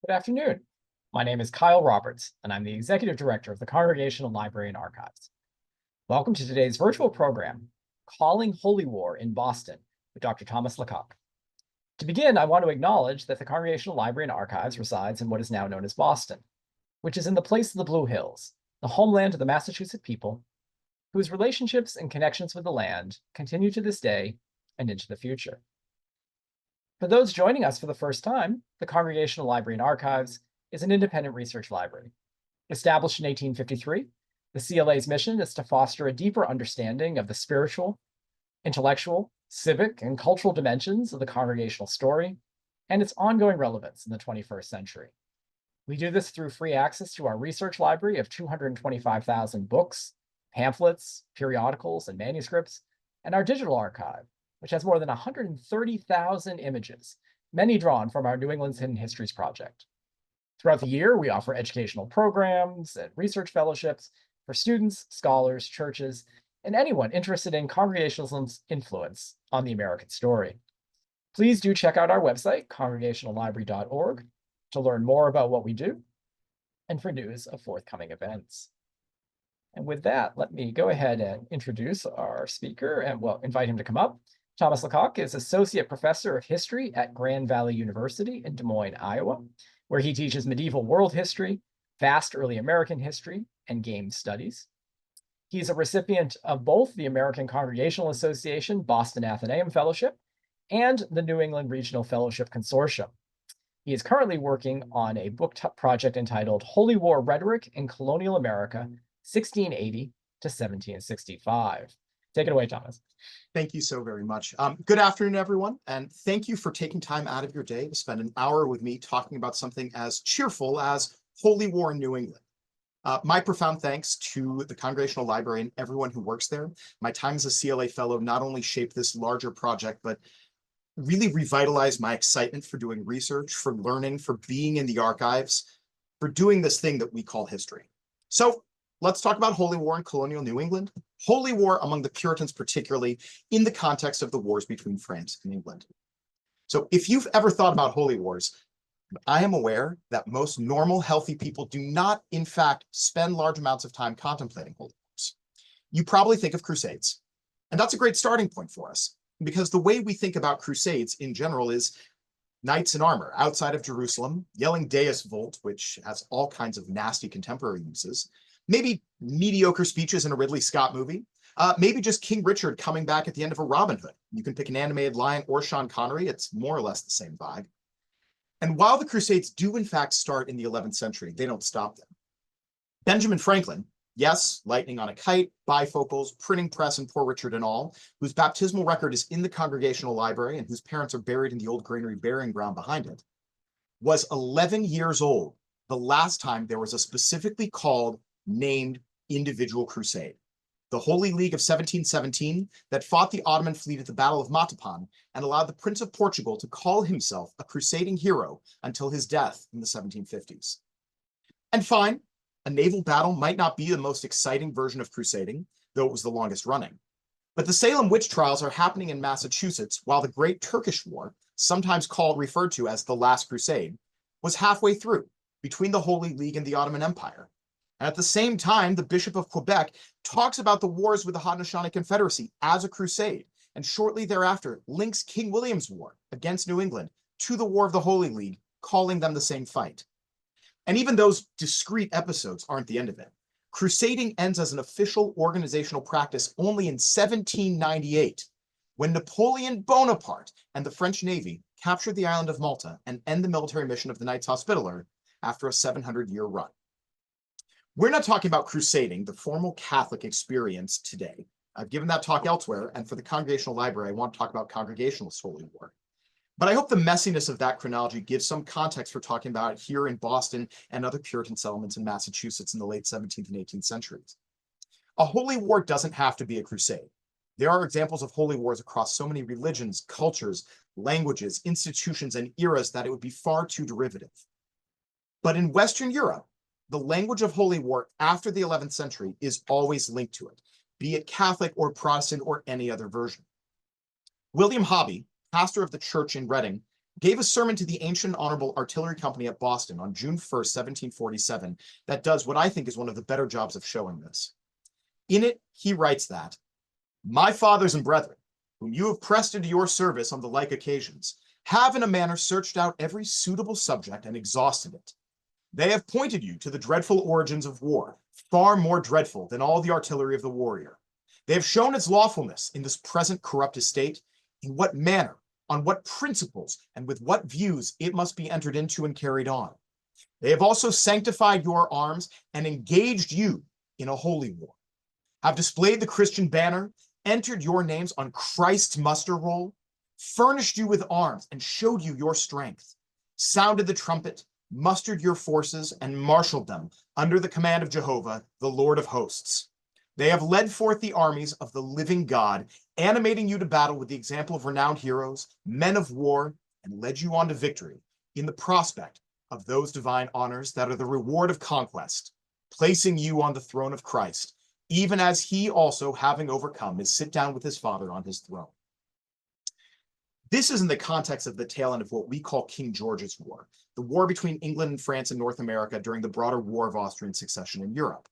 Good afternoon. My name is Kyle Roberts, and I'm the Executive Director of the Congregational Library and Archives. Welcome to today's virtual program, Calling Holy War in Boston, with Dr. Thomas Lecaque. To begin, I want to acknowledge that the Congregational Library and Archives resides in what is now known as Boston, which is in the place of the Blue Hills, the homeland of the Massachusetts people, whose relationships and connections with the land continue to this day and into the future. For those joining us for the first time, the Congregational Library and Archives is an independent research library. Established in 1853, the CLA's mission is to foster a deeper understanding of the spiritual, intellectual, civic, and cultural dimensions of the congregational story and its ongoing relevance in the 21st century. We do this through free access to our research library of 225,000 books, pamphlets, periodicals, and manuscripts, and our digital archive, which has more than 130,000 images, many drawn from our New England's Hidden Histories project. Throughout the year, we offer educational programs and research fellowships for students, scholars, churches, and anyone interested in Congregationalism's influence on the American story. Please do check out our website, congregationallibrary.org, to learn more about what we do and for news of forthcoming events. And with that, let me go ahead and introduce our speaker and invite him to come up. Thomas Lecaque is Associate Professor of History at Grand Valley University in Des Moines, Iowa, where he teaches medieval world history, vast early American history, and game studies. He's a recipient of both the American Congregational Association Boston Athenaeum Fellowship and the New England Regional Fellowship Consortium. He is currently working on a book project entitled Holy War Rhetoric in Colonial America, 1680 to 1765. Take it away, Thomas. Thank you so very much. Good afternoon, everyone, and thank you for taking time out of your day to spend an hour with me talking about something as cheerful as Holy War in New England. My profound thanks to the Congregational Library and everyone who works there. My time as a CLA Fellow not only shaped this larger project, but really revitalized my excitement for doing research, for learning, for being in the archives, for doing this thing that we call history. So let's talk about Holy War in colonial New England. Holy War among the Puritans, particularly in the context of the wars between France and England. So if you've ever thought about holy wars, I am aware that most normal, healthy people do not, in fact, spend large amounts of time contemplating holy wars. You probably think of crusades, and that's a great starting point for us, because the way we think about crusades in general is knights in armor outside of Jerusalem, yelling Deus Vult, which has all kinds of nasty contemporary uses, maybe mediocre speeches in a Ridley Scott movie, maybe just King Richard coming back at the end of a Robin Hood. You can pick an animated lion or Sean Connery. It's more or less the same vibe. And while the Crusades do in fact start in the 11th century, they don't stop them. Benjamin Franklin, yes, lightning on a kite, bifocals, printing press, and Poor Richard and all, whose baptismal record is in the Congregational Library and whose parents are buried in the old granary burying ground behind it, was 11 years old the last time there was a specifically called, named individual crusade. The Holy League of 1717 that fought the Ottoman fleet at the Battle of Matapan and allowed the Prince of Portugal to call himself a crusading hero until his death in the 1750s. And fine, a naval battle might not be the most exciting version of crusading, though it was the longest running. But the Salem witch trials are happening in Massachusetts while the Great Turkish War, sometimes referred to as the Last Crusade, was halfway through between the Holy League and the Ottoman Empire. And at the same time, the Bishop of Quebec talks about the wars with the Haudenosaunee Confederacy as a crusade, and shortly thereafter links King William's War against New England to the War of the Holy League, calling them the same fight. And even those discrete episodes aren't the end of it. Crusading ends as an official organizational practice only in 1798, when Napoleon Bonaparte and the French Navy captured the island of Malta and end the military mission of the Knights Hospitaller after a 700-year run. We're not talking about crusading, the formal Catholic experience today. I've given that talk elsewhere, and for the Congregational Library, I want to talk about Congregationalist Holy War. But I hope the messiness of that chronology gives some context for talking about it here in Boston and other Puritan settlements in Massachusetts in the late 17th and 18th centuries. A holy war doesn't have to be a crusade. There are examples of holy wars across so many religions, cultures, languages, institutions, and eras that it would be far too derivative. But in Western Europe, the language of holy war after the 11th century is always linked to it, be it Catholic or Protestant or any other version. William Hobby, pastor of the church in Reading, gave a sermon to the Ancient Honorable Artillery Company at Boston on June 1st, 1747, that does what I think is one of the better jobs of showing this. In it, he writes that, "My fathers and brethren, whom you have pressed into your service on the like occasions, have in a manner searched out every suitable subject and exhausted it. They have pointed you to the dreadful origins of war, far more dreadful than all the artillery of the warrior. They have shown its lawfulness in this present corrupt estate, in what manner, on what principles, and with what views it must be entered into and carried on. They have also sanctified your arms and engaged you in a holy war, have displayed the Christian banner, entered your names on Christ's muster roll, furnished you with arms and showed you your strength, sounded the trumpet, mustered your forces, and marshaled them under the command of Jehovah, the Lord of hosts. They have led forth the armies of the living God, animating you to battle with the example of renowned heroes, men of war, and led you on to victory in the prospect of those divine honors that are the reward of conquest, placing you on the throne of Christ, even as he also, having overcome, is sit down with his Father on his throne." This is in the context of the tail end of what we call King George's War, the war between England and France and North America during the broader War of Austrian Succession in Europe.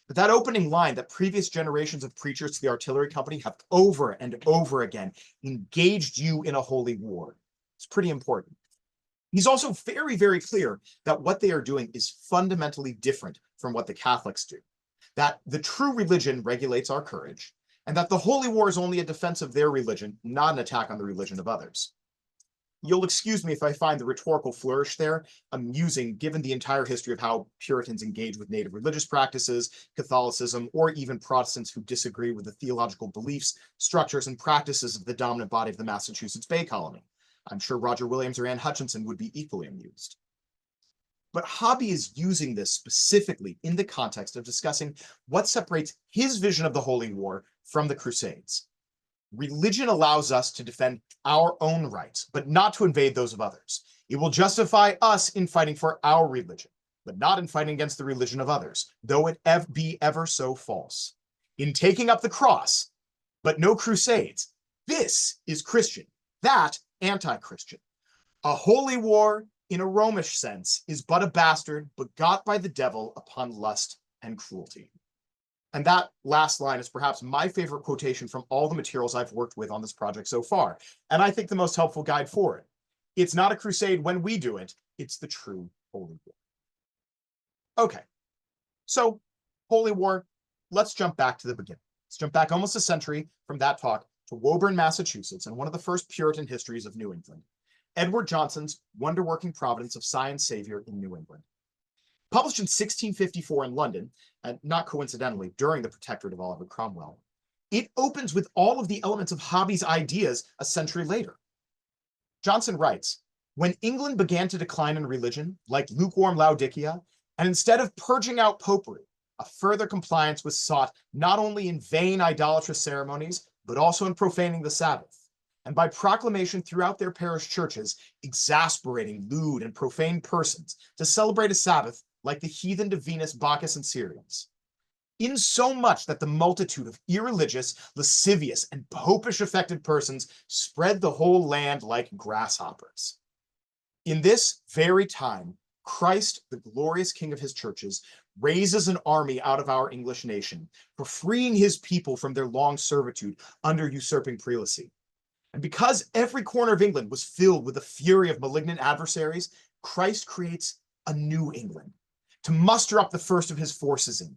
But that opening line that previous generations of preachers to the artillery company have over and over again engaged you in a holy war, it's pretty important. He's also very, very clear that what they are doing is fundamentally different from what the Catholics do, that the true religion regulates our courage, and that the holy war is only a defense of their religion, not an attack on the religion of others. You'll excuse me if I find the rhetorical flourish there amusing, given the entire history of how Puritans engage with native religious practices, Catholicism, or even Protestants who disagree with the theological beliefs, structures, and practices of the dominant body of the Massachusetts Bay Colony. I'm sure Roger Williams or Anne Hutchinson would be equally amused. But Hobby is using this specifically in the context of discussing what separates his vision of the Holy War from the Crusades. Religion allows us to defend our own rights, but not to invade those of others. It will justify us in fighting for our religion, but not in fighting against the religion of others, though it be ever so false. In taking up the cross, but no crusades. This is Christian, that anti-Christian. A holy war, in a Rhomish sense, is but a bastard begot by the devil upon lust and cruelty. And that last line is perhaps my favorite quotation from all the materials I've worked with on this project so far, and I think the most helpful guide for it. It's not a crusade when we do it, it's the true holy war. Okay, so holy war, let's jump back to the beginning. Let's jump back almost a century from that talk to Woburn, Massachusetts, and one of the first Puritan histories of New England, Edward Johnson's Wonder-Working Providence of Science Savior in New England. Published in 1654 in London, and not coincidentally during the Protectorate of Oliver Cromwell, it opens with all of the elements of Hobby's ideas a century later. Johnson writes, "When England began to decline in religion, like lukewarm Laodicea, and instead of purging out popery, a further compliance was sought not only in vain idolatrous ceremonies, but also in profaning the Sabbath, and by proclamation throughout their parish churches, exasperating lewd and profane persons to celebrate a Sabbath like the heathen to Venus, Bacchus, and Ceres, insomuch that the multitude of irreligious, lascivious, and popish affected persons spread the whole land like grasshoppers. In this very time, Christ, the glorious King of his churches, raises an army out of our English nation for freeing his people from their long servitude under usurping prelacy. And because every corner of England was filled with the fury of malignant adversaries, Christ creates a new England to muster up the first of his forces in,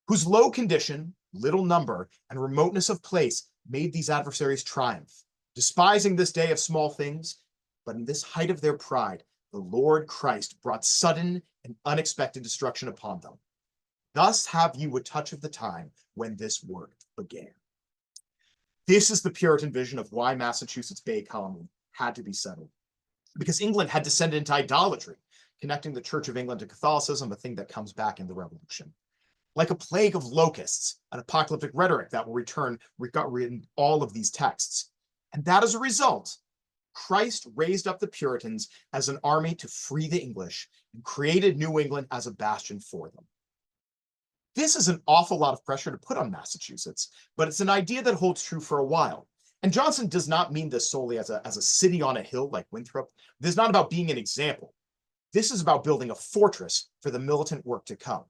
whose low condition, little number, and remoteness of place made these adversaries triumph, despising this day of small things, but in this height of their pride, the Lord Christ brought sudden and unexpected destruction upon them. Thus have you a touch of the time when this work began." This is the Puritan vision of why Massachusetts Bay Colony had to be settled, because England had descended into idolatry, connecting the Church of England to Catholicism, a thing that comes back in the Revolution. Like a plague of locusts, an apocalyptic rhetoric that will return in all of these texts. And that as a result, Christ raised up the Puritans as an army to free the English and created New England as a bastion for them. This is an awful lot of pressure to put on Massachusetts, but it's an idea that holds true for a while. And Johnson does not mean this solely as a city on a hill like Winthrop. This is not about being an example. This is about building a fortress for the militant work to come.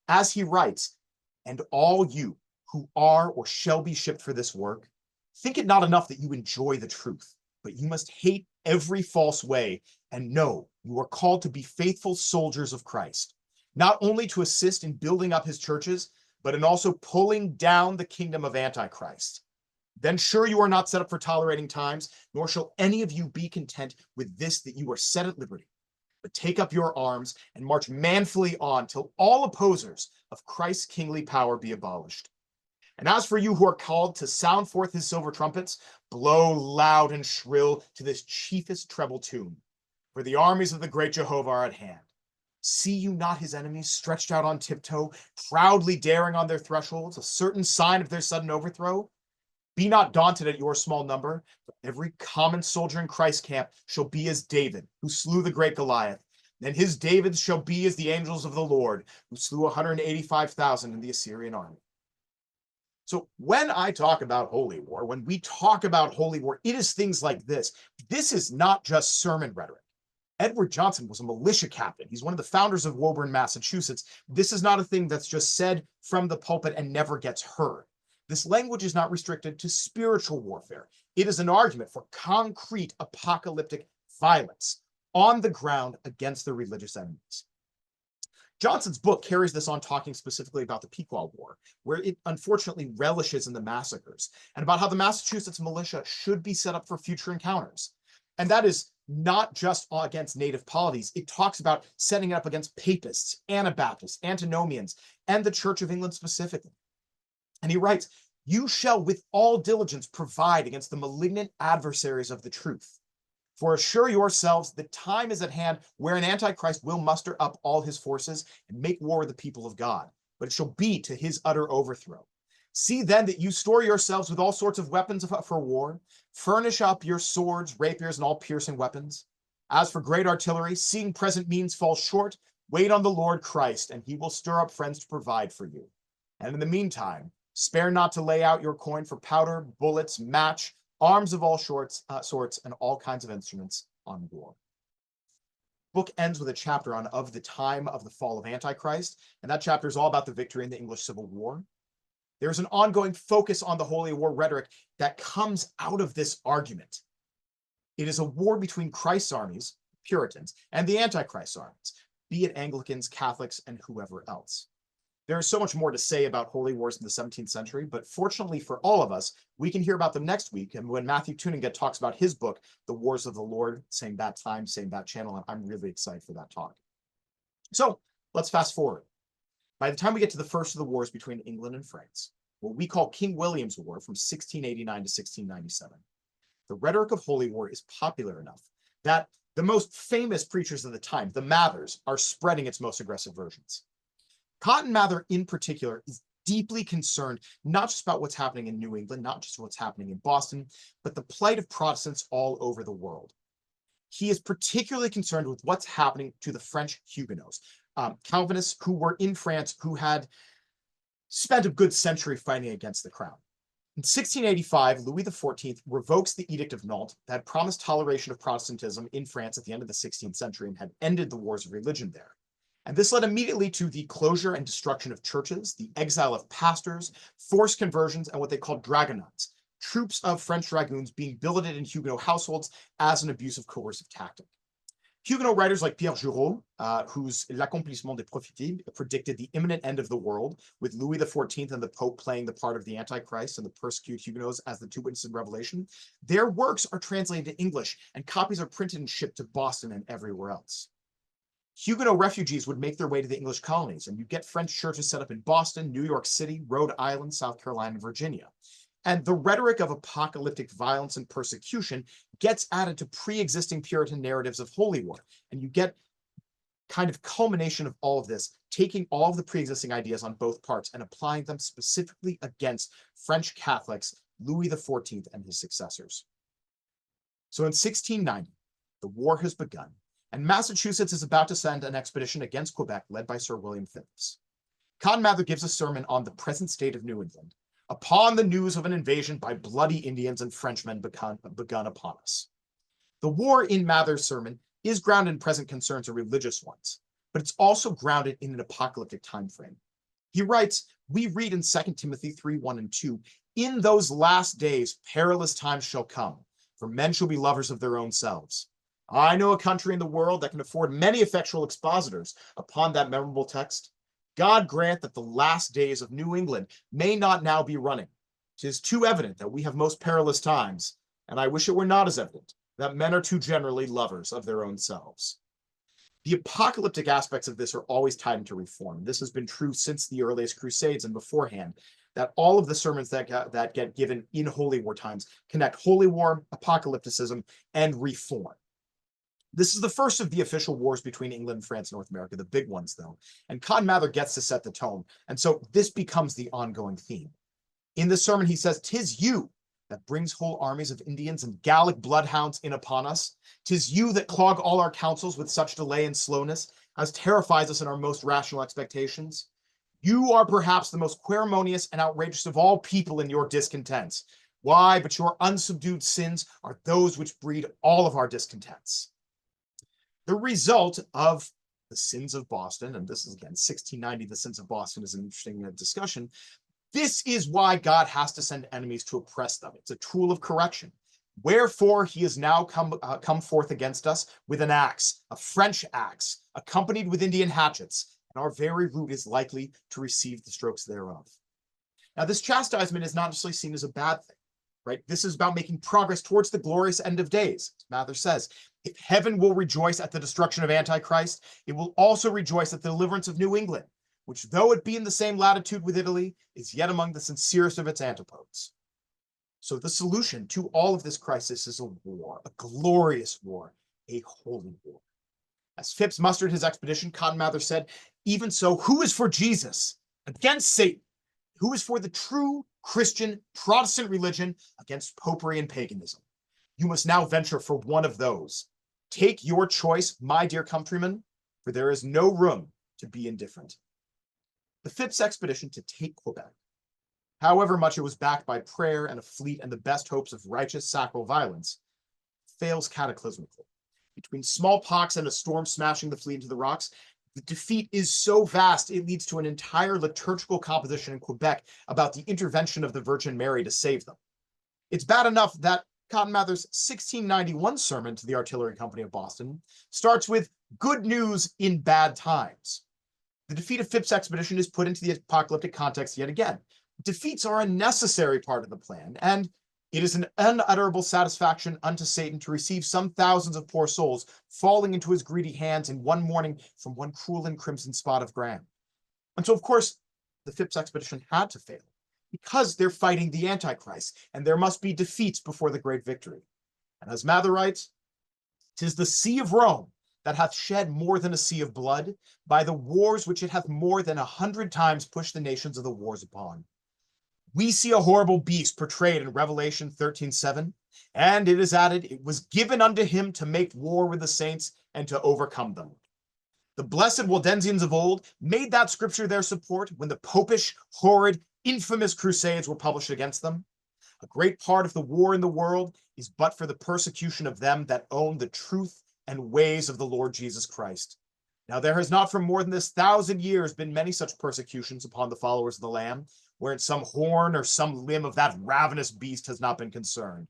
As he writes, and all you who are or shall be shipped for this work, think it not enough that you enjoy the truth, but you must hate every false way and know you are called to be faithful soldiers of Christ, not only to assist in building up his churches, but in also pulling down the kingdom of Antichrist. Then sure you are not set up for tolerating times, nor shall any of you be content with this, that you are set at liberty. But take up your arms and march manfully on till all opposers of Christ's kingly power be abolished. And as for you who are called to sound forth his silver trumpets, blow loud and shrill to this chiefest treble tune, for the armies of the great Jehovah are at hand. See you not his enemies stretched out on tiptoe, proudly daring on their thresholds, a certain sign of their sudden overthrow? Be not daunted at your small number, but every common soldier in Christ's camp shall be as David, who slew the great Goliath. And his Davids shall be as the angels of the Lord, who slew 185,000 in the Assyrian army. So when I talk about holy war, when we talk about holy war, it is things like this. This is not just sermon rhetoric. Edward Johnson was a militia captain. He's one of the founders of Woburn, Massachusetts. This is not a thing that's just said from the pulpit and never gets heard. This language is not restricted to spiritual warfare. It is an argument for concrete apocalyptic violence on the ground against the religious enemies. Johnson's book carries this on, talking specifically about the Pequot War, where it unfortunately relishes in the massacres, and about how the Massachusetts militia should be set up for future encounters. And that is not just against native polities. It talks about setting it up against papists, Anabaptists, antinomians, and the Church of England specifically. And he writes, you shall with all diligence provide against the malignant adversaries of the truth. For assure yourselves the time is at hand wherein Antichrist will muster up all his forces and make war with the people of God, but it shall be to his utter overthrow. See then that you store yourselves with all sorts of weapons for war, furnish up your swords, rapiers, and all piercing weapons. As for great artillery, seeing present means fall short, wait on the Lord Christ, and he will stir up friends to provide for you. And in the meantime, spare not to lay out your coin for powder, bullets, match, arms of all sorts, and all kinds of instruments on war. Book ends with a chapter on of the time of the fall of Antichrist, and that chapter is all about the victory in the English Civil War. There's an ongoing focus on the Holy War rhetoric that comes out of this argument. It is a war between Christ's armies, Puritans, and the Antichrist armies, be it Anglicans, Catholics, and whoever else. There is so much more to say about holy wars in the 17th century, but fortunately for all of us, we can hear about them next week. And when Matthew Tuninga talks about his book, The Wars of the Lord, same bat time, same bat channel, and I'm really excited for that talk. So let's fast forward. By the time we get to the first of the wars between England and France, what we call King William's War from 1689 to 1697, the rhetoric of holy war is popular enough that the most famous preachers of the time, the Mathers, are spreading its most aggressive versions. Cotton Mather in particular is deeply concerned, not just about what's happening in New England, not just what's happening in Boston, but the plight of Protestants all over the world. He is particularly concerned with what's happening to the French Huguenots, Calvinists who were in France, who had spent a good century fighting against the crown. In 1685, Louis XIV revokes the Edict of Nantes that had promised toleration of Protestantism in France at the end of the 16th century and had ended the wars of religion there. And this led immediately to the closure and destruction of churches, the exile of pastors, forced conversions, and what they called dragonnades, troops of French dragoons being billeted in Huguenot households as an abusive coercive tactic. Huguenot writers like Pierre Giraud, whose L'Accomplissement des Prophéties predicted the imminent end of the world, with Louis XIV and the Pope playing the part of the Antichrist and the persecuted Huguenots as the two witnesses in Revelation, their works are translated to English and copies are printed and shipped to Boston and everywhere else. Huguenot refugees would make their way to the English colonies, and you get French churches set up in Boston, New York City, Rhode Island, South Carolina, and Virginia. And the rhetoric of apocalyptic violence and persecution gets added to pre-existing Puritan narratives of holy war. And you get kind of culmination of all of this, taking all of the pre-existing ideas on both parts and applying them specifically against French Catholics, Louis XIV and his successors. So in 1690, the war has begun, and Massachusetts is about to send an expedition against Quebec led by Sir William Phillips. Cotton Mather gives a sermon on the present state of New England, upon the news of an invasion by bloody Indians and Frenchmen begun upon us. The war in Mather's sermon is grounded in present concerns or religious ones, but it's also grounded in an apocalyptic time frame. He writes, we read in 2 Timothy 3:1 and 2, in those last days perilous times shall come, for men shall be lovers of their own selves. I know a country in the world that can afford many effectual expositors upon that memorable text. God grant that the last days of New England may not now be running. 'Tis too evident that we have most perilous times, and I wish it were not as evident that men are too generally lovers of their own selves. The apocalyptic aspects of this are always tied into reform. This has been true since the earliest Crusades and beforehand, that all of the sermons that get given in Holy War times connect Holy War, apocalypticism, and reform. This is the first of the official wars between England and France and North America, the big ones though, and Cotton Mather gets to set the tone, and so this becomes the ongoing theme. In this sermon, he says, "'Tis you that brings whole armies of Indians and Gallic bloodhounds in upon us. 'Tis you that clog all our counsels with such delay and slowness as terrifies us in our most rational expectations. You are perhaps the most queremonious and outrageous of all people in your discontents. Why, but your unsubdued sins are those which breed all of our discontents." The result of the sins of Boston, and this is again 1690, the sins of Boston is an interesting discussion. This is why God has to send enemies to oppress them. It's a tool of correction. Wherefore he has now come forth against us with an axe, a French axe, accompanied with Indian hatchets, and our very root is likely to receive the strokes thereof. Now, this chastisement is not necessarily seen as a bad thing, right? This is about making progress towards the glorious end of days. As Mather says, if heaven will rejoice at the destruction of Antichrist, it will also rejoice at the deliverance of New England, which, though it be in the same latitude with Italy, is yet among the sincerest of its antipodes. So the solution to all of this crisis is a war, a glorious war, a holy war. As Phipps mustered his expedition, Cotton Mather said, even so, who is for Jesus against Satan? Who is for the true Christian Protestant religion against popery and paganism? You must now venture for one of those. Take your choice, my dear countrymen, for there is no room to be indifferent. The Phipps expedition to take Quebec, however much it was backed by prayer and a fleet and the best hopes of righteous sacral violence, fails cataclysmically. Between smallpox and a storm smashing the fleet into the rocks, the defeat is so vast it leads to an entire liturgical composition in Quebec about the intervention of the Virgin Mary to save them. It's bad enough that Cotton Mather's 1691 sermon to the Artillery Company of Boston starts with good news in bad times. The defeat of Phipps' expedition is put into the apocalyptic context yet again. Defeats are a necessary part of the plan, and it is an unutterable satisfaction unto Satan to receive some thousands of poor souls falling into his greedy hands in one morning from one cruel and crimson spot of ground. And so, of course, the Phipps expedition had to fail, because they're fighting the Antichrist, and there must be defeats before the great victory. And as Mather writes, "'Tis the sea of Rome that hath shed more than a sea of blood, by the wars which it hath more than 100 times pushed the nations of the wars upon. We see a horrible beast portrayed in Revelation 13:7, and it is added, it was given unto him to make war with the saints and to overcome them. The blessed Waldensians of old made that scripture their support when the popish, horrid, infamous crusades were published against them. A great part of the war in the world is but for the persecution of them that own the truth and ways of the Lord Jesus Christ. Now there has not for more than 1,000 years been many such persecutions upon the followers of the Lamb, wherein some horn or some limb of that ravenous beast has not been concerned.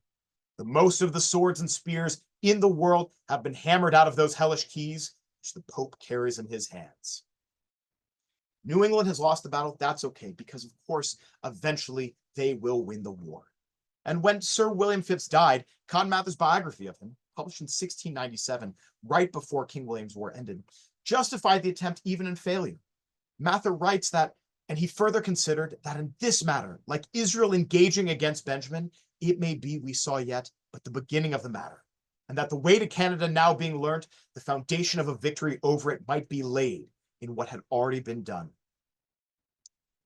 The most of the swords and spears in the world have been hammered out of those hellish keys, which the Pope carries in his hands." New England has lost the battle. That's okay, because of course, eventually they will win the war. And when Sir William Phipps died, Cotton Mather's biography of him, published in 1697, right before King William's War ended, justified the attempt even in failure. Mather writes that, and he further considered that in this matter, like Israel engaging against Benjamin, it may be we saw yet but the beginning of the matter, and that the way to Canada now being learnt, the foundation of a victory over it might be laid in what had already been done.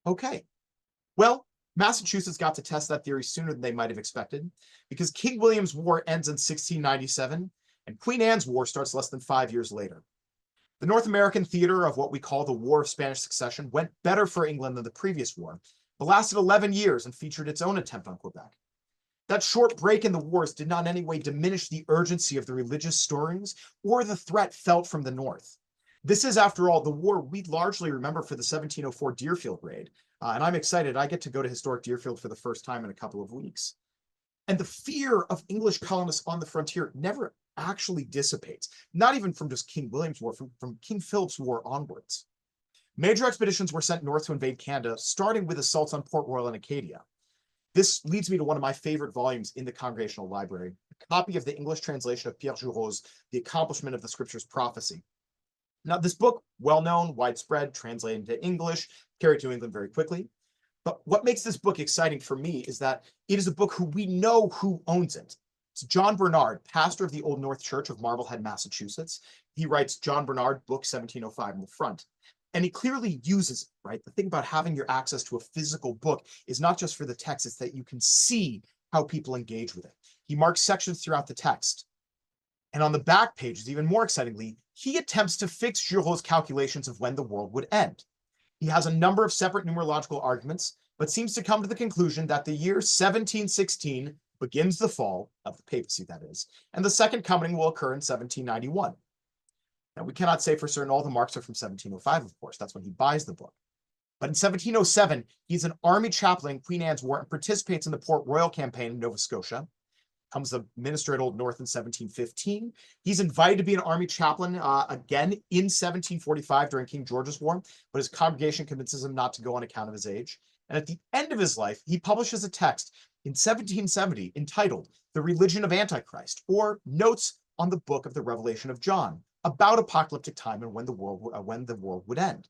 Okay, well, Massachusetts got to test that theory sooner than they might have expected, because King William's War ends in 1697, and Queen Anne's War starts less than 5 years later. The North American theater of what we call the War of Spanish Succession went better for England than the previous war, but lasted 11 years and featured its own attempt on Quebec. That short break in the wars did not in any way diminish the urgency of the religious stirrings or the threat felt from the north. This is, after all, the war we largely remember for the 1704 Deerfield raid, and I'm excited. I get to go to historic Deerfield for the first time in a couple of weeks. And the fear of English colonists on the frontier never actually dissipates, not even from just King William's War, from King Philip's War onwards. Major expeditions were sent north to invade Canada, starting with assaults on Port Royal and Acadia. This leads me to one of my favorite volumes in the Congregational Library, a copy of the English translation of Pierre Juro's The Accomplishment of the Scriptures Prophecy. Now, this book, well-known, widespread, translated into English, carried to England very quickly. But what makes this book exciting for me is that it is a book who we know who owns it. It's John Bernard, pastor of the Old North Church of Marblehead, Massachusetts. He writes John Bernard, book 1705 in the front. And he clearly uses it, right? The thing about having your access to a physical book is not just for the text, it's that you can see how people engage with it. He marks sections throughout the text. And on the back pages, even more excitingly, he attempts to fix Juro's calculations of when the world would end. He has a number of separate numerological arguments, but seems to come to the conclusion that the year 1716 begins the fall of the papacy, that is, and the second coming will occur in 1791. Now, we cannot say for certain all the marks are from 1705, of course. That's when he buys the book. But in 1707, he's an army chaplain in Queen Anne's War and participates in the Port Royal campaign in Nova Scotia. Becomes the minister at Old North in 1715. He's invited to be an army chaplain again in 1745 during King George's War, but his congregation convinces him not to go on account of his age. And at the end of his life, he publishes a text in 1770 entitled The Religion of Antichrist, or Notes on the Book of the Revelation of John, about apocalyptic time and when the world would end.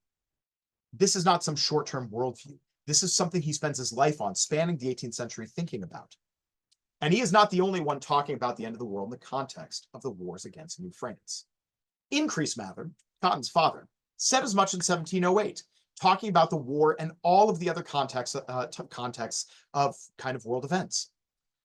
This is not some short-term worldview. This is something he spends his life on, spanning the 18th century, thinking about. And he is not the only one talking about the end of the world in the context of the wars against New France. Increase Mather, Cotton's father, said as much in 1708, talking about the war and all of the other contexts of kind of world events.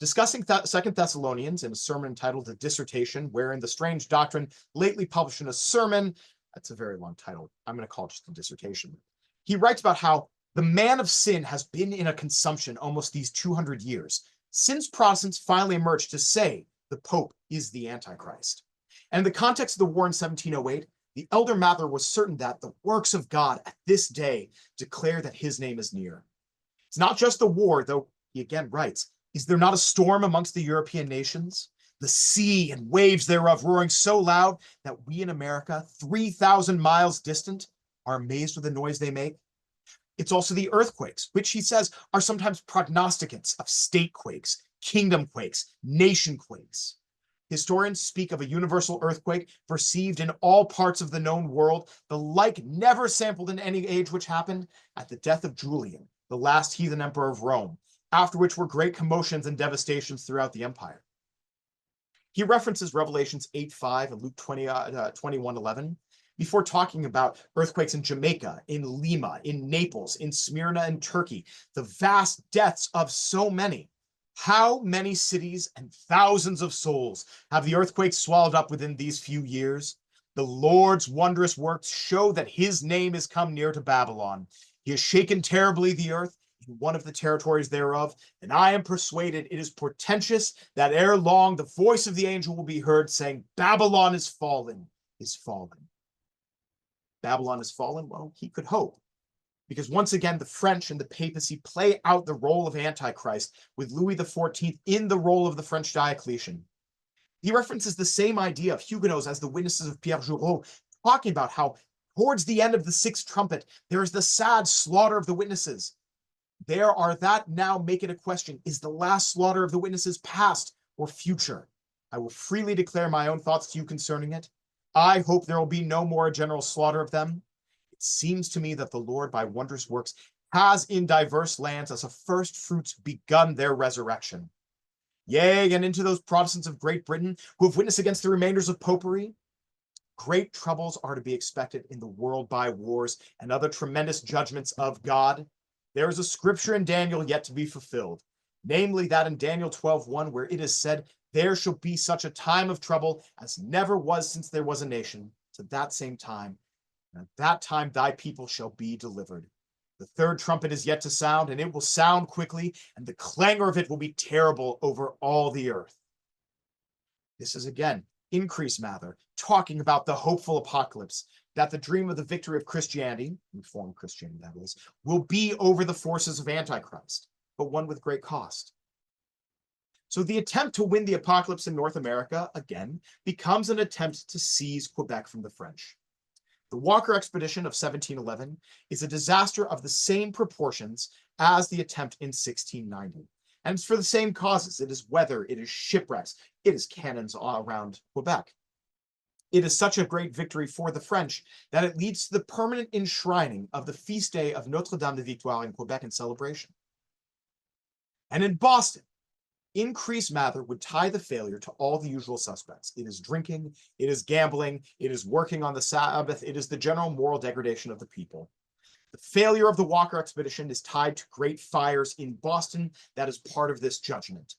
Discussing Second Thessalonians in a sermon entitled The Dissertation, wherein the strange doctrine lately published in a sermon, that's a very long title, I'm going to call it just The Dissertation. He writes about how the man of sin has been in a consumption almost these 200 years, since Protestants finally emerged to say the Pope is the Antichrist. And in the context of the war in 1708, the elder Mather was certain that the works of God at this day declare that his name is near. It's not just the war, though he again writes, is there not a storm amongst the European nations? The sea and waves thereof roaring so loud that we in America, 3,000 miles distant, are amazed with the noise they make. It's also the earthquakes, which he says are sometimes prognosticants of state quakes, kingdom quakes, nation quakes. Historians speak of a universal earthquake perceived in all parts of the known world, the like never sampled in any age, which happened at the death of Julian, the last heathen emperor of Rome, after which were great commotions and devastations throughout the empire. He references Revelations 8:5 and Luke 21:11 before talking about earthquakes in Jamaica, in Lima, in Naples, in Smyrna and Turkey, the vast deaths of so many. How many cities and thousands of souls have the earthquakes swallowed up within these few years? The Lord's wondrous works show that his name is come near to Babylon. He has shaken terribly the earth in one of the territories thereof, and I am persuaded it is portentous that ere long the voice of the angel will be heard saying, Babylon is fallen, is fallen. Babylon is fallen? Well, he could hope. Because once again, the French and the papacy play out the role of Antichrist, with Louis XIV in the role of the French Diocletian. He references the same idea of Huguenots as the witnesses of Pierre Jureau, talking about how towards the end of the sixth trumpet, there is the sad slaughter of the witnesses. There are that now make it a question, is the last slaughter of the witnesses past or future? I will freely declare my own thoughts to you concerning it. I hope there will be no more a general slaughter of them. It seems to me that the Lord, by wondrous works, has in diverse lands as a first fruits begun their resurrection. Yea, and into those Protestants of Great Britain who have witnessed against the remainders of popery, great troubles are to be expected in the world by wars and other tremendous judgments of God. There is a scripture in Daniel yet to be fulfilled, namely that in Daniel 12:1, where it is said, there shall be such a time of trouble as never was since there was a nation, to that same time. And at that time thy people shall be delivered. The third trumpet is yet to sound, and it will sound quickly, and the clangor of it will be terrible over all the earth. This is again Increase Mather talking about the hopeful apocalypse, that the dream of the victory of Christianity, Reformed Christianity that is, will be over the forces of Antichrist, but one with great cost. So the attempt to win the apocalypse in North America, again, becomes an attempt to seize Quebec from the French. The Walker expedition of 1711 is a disaster of the same proportions as the attempt in 1690. And it's for the same causes. It is weather, it is shipwrecks, it is cannons all around Quebec. It is such a great victory for the French that it leads to the permanent enshrining of the feast day of Notre Dame de Victoire in Quebec in celebration. And in Boston, Increase Mather would tie the failure to all the usual suspects. It is drinking, it is gambling, it is working on the Sabbath, it is the general moral degradation of the people. The failure of the Walker expedition is tied to great fires in Boston. That is part of this judgment.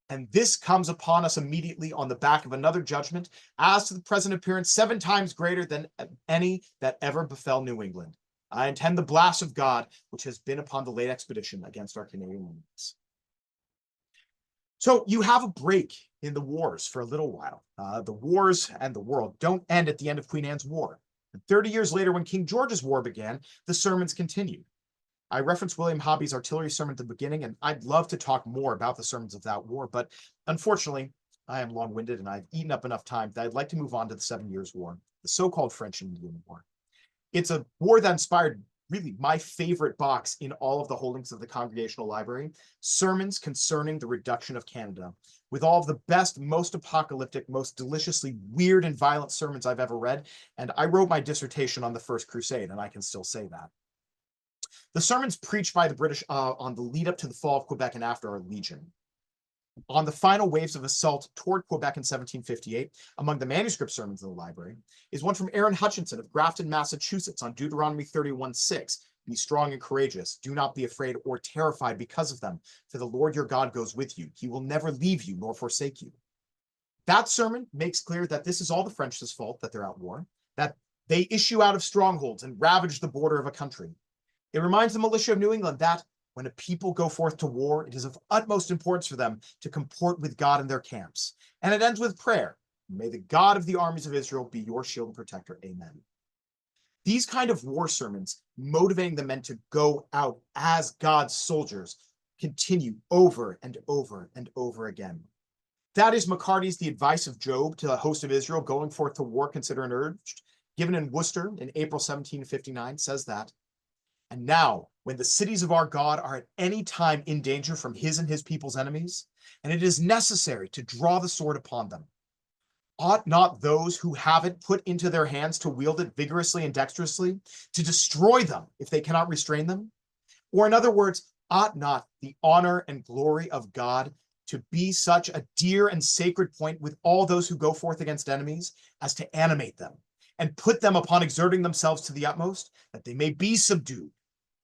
And this comes upon us immediately on the back of another judgment as to the present appearance 7 times greater than any that ever befell New England. I intend the blast of God, which has been upon the late expedition against our Canadian enemies. So you have a break in the wars for a little while. The wars and the world don't end at the end of Queen Anne's War. And 30 years later, when King George's War began, the sermons continued. I referenced William Hobby's artillery sermon at the beginning, and I'd love to talk more about the sermons of that war, but unfortunately, I am long-winded and I've eaten up enough time that I'd like to move on to the 7 Years' War, the so-called French and Indian War. It's a war that inspired really my favorite box in all of the holdings of the Congregational Library, Sermons Concerning the Reduction of Canada, with all of the best, most apocalyptic, most deliciously weird and violent sermons I've ever read. And I wrote my dissertation on the First Crusade, and I can still say that. The sermons preached by the British on the lead up to the fall of Quebec and after are legion. On the final waves of assault toward Quebec in 1758, among the manuscript sermons in the library, is one from Aaron Hutchinson of Grafton, Massachusetts, on Deuteronomy 31:6. Be strong and courageous. Do not be afraid or terrified because of them, for the Lord your God goes with you. He will never leave you nor forsake you. That sermon makes clear that this is all the French's fault, that they're at war, that they issue out of strongholds and ravage the border of a country. It reminds the militia of New England that when a people go forth to war, it is of utmost importance for them to comport with God in their camps. And it ends with prayer. May the God of the armies of Israel be your shield and protector. Amen. These kind of war sermons, motivating the men to go out as God's soldiers, continue over and over and over again. Thaddeus McCarty's The Advice of Job to the host of Israel going forth to war, consider and urged, given in Worcester in April 1759, says that, and now, when the cities of our God are at any time in danger from his and his people's enemies, and it is necessary to draw the sword upon them, ought not those who have it put into their hands to wield it vigorously and dexterously, to destroy them if they cannot restrain them? Or in other words, ought not the honor and glory of God to be such a dear and sacred point with all those who go forth against enemies as to animate them and put them upon exerting themselves to the utmost, that they may be subdued,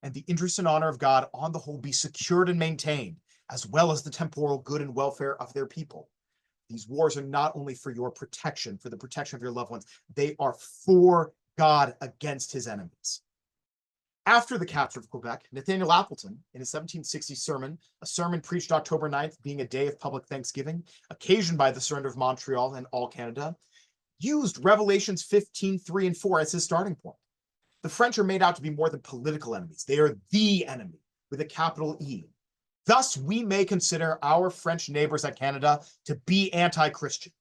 and the interest and honor of God on the whole be secured and maintained, as well as the temporal good and welfare of their people. These wars are not only for your protection, for the protection of your loved ones, they are for God against his enemies. After the capture of Quebec, Nathaniel Appleton, in his 1760 sermon, a sermon preached October 9th, being a day of public thanksgiving, occasioned by the surrender of Montreal and all Canada, used Revelations 15:3 and 4 as his starting point. The French are made out to be more than political enemies. They are the enemy, with a capital E. Thus, we may consider our French neighbors at Canada to be anti-Christian,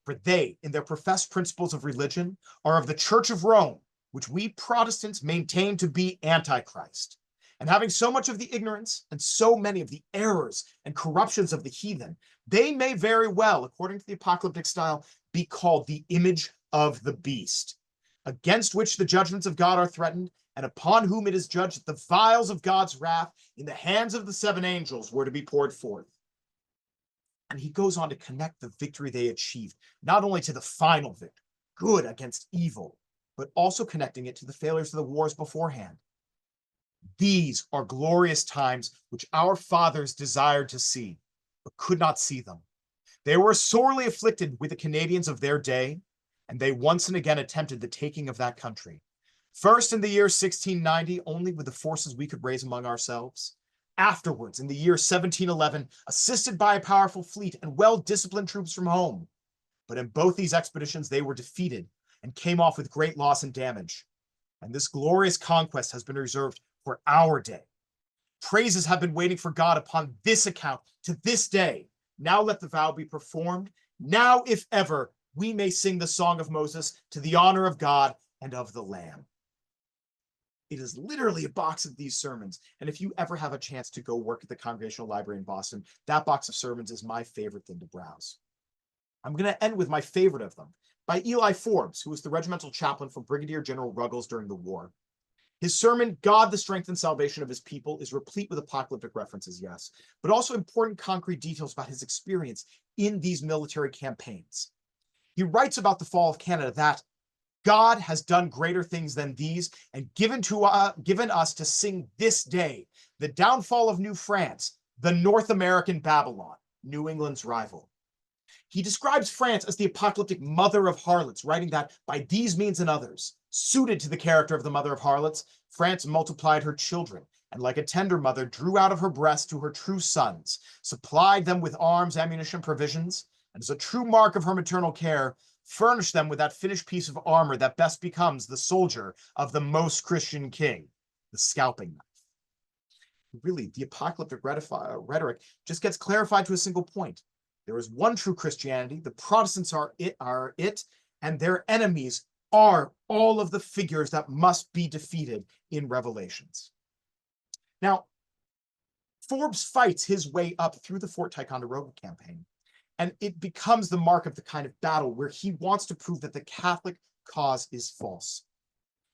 for they, in their professed principles of religion, are of the Church of Rome, which we Protestants maintain to be antichrist. And having so much of the ignorance and so many of the errors and corruptions of the heathen, they may very well, according to the apocalyptic style, be called the image of the beast, against which the judgments of God are threatened, and upon whom it is judged that the vials of God's wrath in the hands of the 7 angels were to be poured forth. And he goes on to connect the victory they achieved, not only to the final victory, good against evil, but also connecting it to the failures of the wars beforehand. These are glorious times which our fathers desired to see, but could not see them. They were sorely afflicted with the Canadians of their day, and they once and again attempted the taking of that country. First in the year 1690, only with the forces we could raise among ourselves. Afterwards, in the year 1711, assisted by a powerful fleet and well-disciplined troops from home. But in both these expeditions, they were defeated and came off with great loss and damage. And this glorious conquest has been reserved for our day. Praises have been waiting for God upon this account to this day. Now let the vow be performed. Now, if ever, we may sing the song of Moses to the honor of God and of the Lamb. It is literally a box of these sermons. And if you ever have a chance to go work at the Congregational Library in Boston, that box of sermons is my favorite thing to browse. I'm going to end with my favorite of them, by Eli Forbes, who was the regimental chaplain for Brigadier General Ruggles during the war. His sermon, God, the Strength and Salvation of His People, is replete with apocalyptic references, yes, but also important concrete details about his experience in these military campaigns. He writes about the fall of Canada that God has done greater things than these and given us to sing this day the downfall of New France, the North American Babylon, New England's rival. He describes France as the apocalyptic mother of harlots, writing that by these means and others, suited to the character of the mother of harlots, France multiplied her children, and like a tender mother, drew out of her breast to her true sons, supplied them with arms, ammunition, provisions, and as a true mark of her maternal care, furnished them with that finished piece of armor that best becomes the soldier of the most Christian king, the scalping knife. Really, the apocalyptic rhetoric just gets clarified to a single point. There is one true Christianity, the Protestants are it, and their enemies are all of the figures that must be defeated in Revelations. Now, Forbes fights his way up through the Fort Ticonderoga campaign, and it becomes the mark of the kind of battle where he wants to prove that the Catholic cause is false.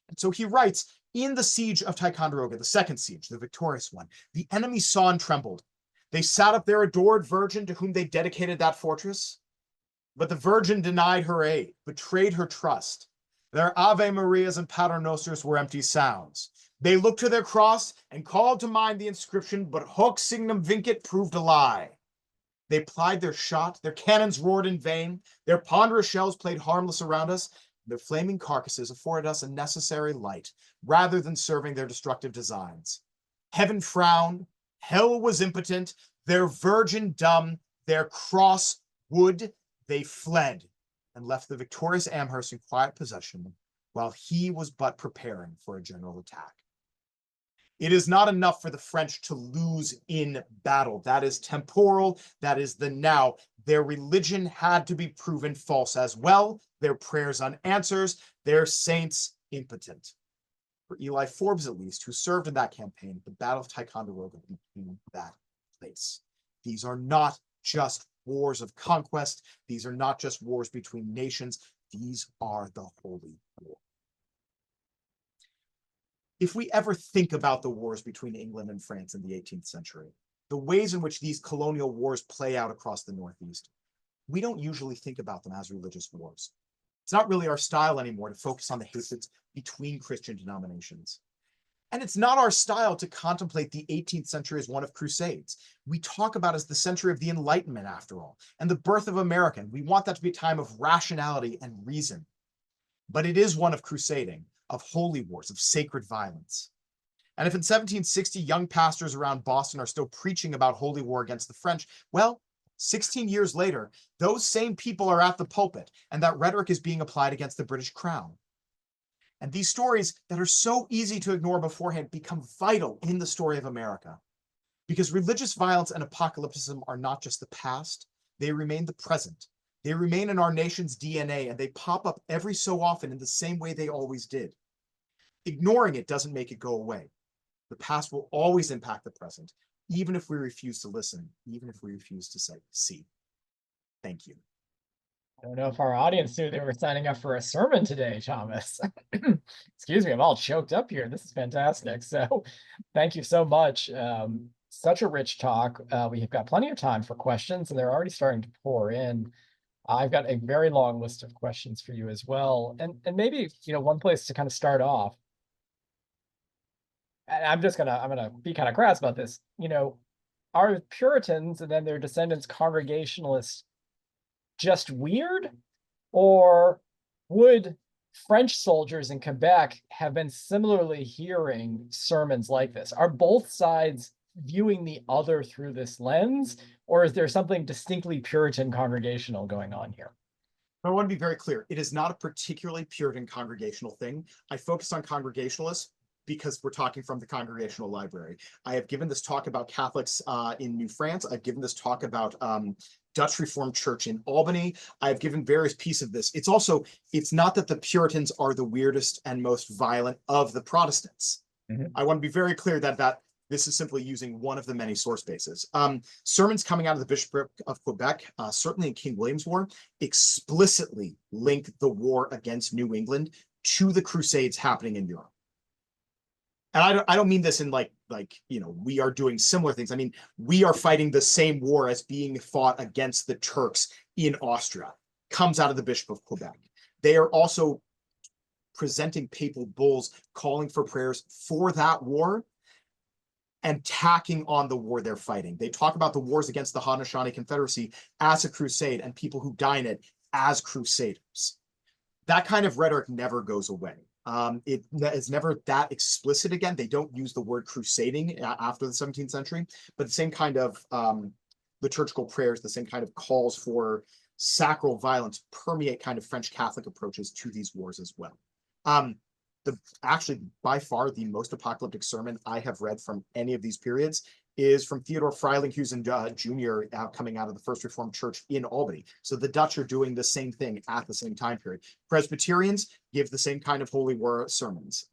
And so he writes, in the siege of Ticonderoga, the second siege, the victorious one, the enemy saw and trembled. They sat up their adored virgin to whom they dedicated that fortress. But the virgin denied her aid, betrayed her trust. Their Ave Marias and Pater Nosters were empty sounds. They looked to their cross and called to mind the inscription, but hoc signum vincit proved a lie. They plied their shot, their cannons roared in vain, their ponderous shells played harmless around us, their flaming carcasses afforded us a necessary light, rather than serving their destructive designs. Heaven frowned, hell was impotent, their virgin dumb, their cross wood, they fled, and left the victorious Amherst in quiet possession, while he was but preparing for a general attack. It is not enough for the French to lose in battle. That is temporal, that is the now. Their religion had to be proven false as well, their prayers unanswered, their saints impotent. For Eli Forbes, at least, who served in that campaign, the Battle of Ticonderoga became that place. These are not just wars of conquest. These are not just wars between nations. These are the holy war. If we ever think about the wars between England and France in the 18th century, the ways in which these colonial wars play out across the Northeast, we don't usually think about them as religious wars. It's not really our style anymore to focus on the hatreds between Christian denominations. And it's not our style to contemplate the 18th century as one of crusades. We talk about it as the century of the Enlightenment, after all, and the birth of America. We want that to be a time of rationality and reason. But it is one of crusading, of holy wars, of sacred violence. And if in 1760 young pastors around Boston are still preaching about holy war against the French, well, 16 years later, those same people are at the pulpit, and that rhetoric is being applied against the British crown. And these stories that are so easy to ignore beforehand become vital in the story of America. Because religious violence and apocalypticism are not just the past, they remain the present. They remain in our nation's DNA, and they pop up every so often in the same way they always did. Ignoring it doesn't make it go away. The past will always impact the present, even if we refuse to listen, even if we refuse to say, see. Thank you. I don't know if our audience knew they were signing up for a sermon today, Thomas. Excuse me, I'm all choked up here. This is fantastic. So thank you so much. Such a rich talk. We've got plenty of time for questions, and they're already starting to pour in. I've got a very long list of questions for you as well. And maybe, one place to kind of start off, and I'm gonna be kind of crass about this, are Puritans and then their descendants Congregationalists just weird? Or would French soldiers in Quebec have been similarly hearing sermons like this. Are both sides viewing the other through this lens, or is there something distinctly Puritan congregational going on here? I want to be very clear. It is not a particularly Puritan congregational thing. I focus on Congregationalists because we're talking from the Congregational Library. I have given this talk about Catholics in New France. I've given this talk about Dutch Reformed Church in Albany. I've given various pieces of this. It's not that the Puritans are the weirdest and most violent of the Protestants. I want to be very clear that this is simply using one of the many source bases. Sermons coming out of the Bishopric of Quebec, certainly in King William's War, explicitly link the war against New England to the Crusades happening in Europe. And I don't mean this in like we are doing similar things. I mean, we are fighting the same war as being fought against the Turks in Austria. Comes out of the Bishop of Quebec. They are also presenting papal bulls calling for prayers for that war and tacking on the war they're fighting. They talk about the wars against the Haudenosaunee Confederacy as a crusade and people who die in it as crusaders. That kind of rhetoric never goes away. It is never that explicit again. They don't use the word crusading after the 17th century, but the same kind of liturgical prayers, the same kind of calls for sacral violence permeate kind of French Catholic approaches to these wars as well. Actually, by far, the most apocalyptic sermon I have read from any of these periods is from Theodore Freilinghuisen Jr. Coming out of the First Reformed Church in Albany. So the Dutch are doing the same thing at the same time period. Presbyterians give the same kind of Holy War sermons.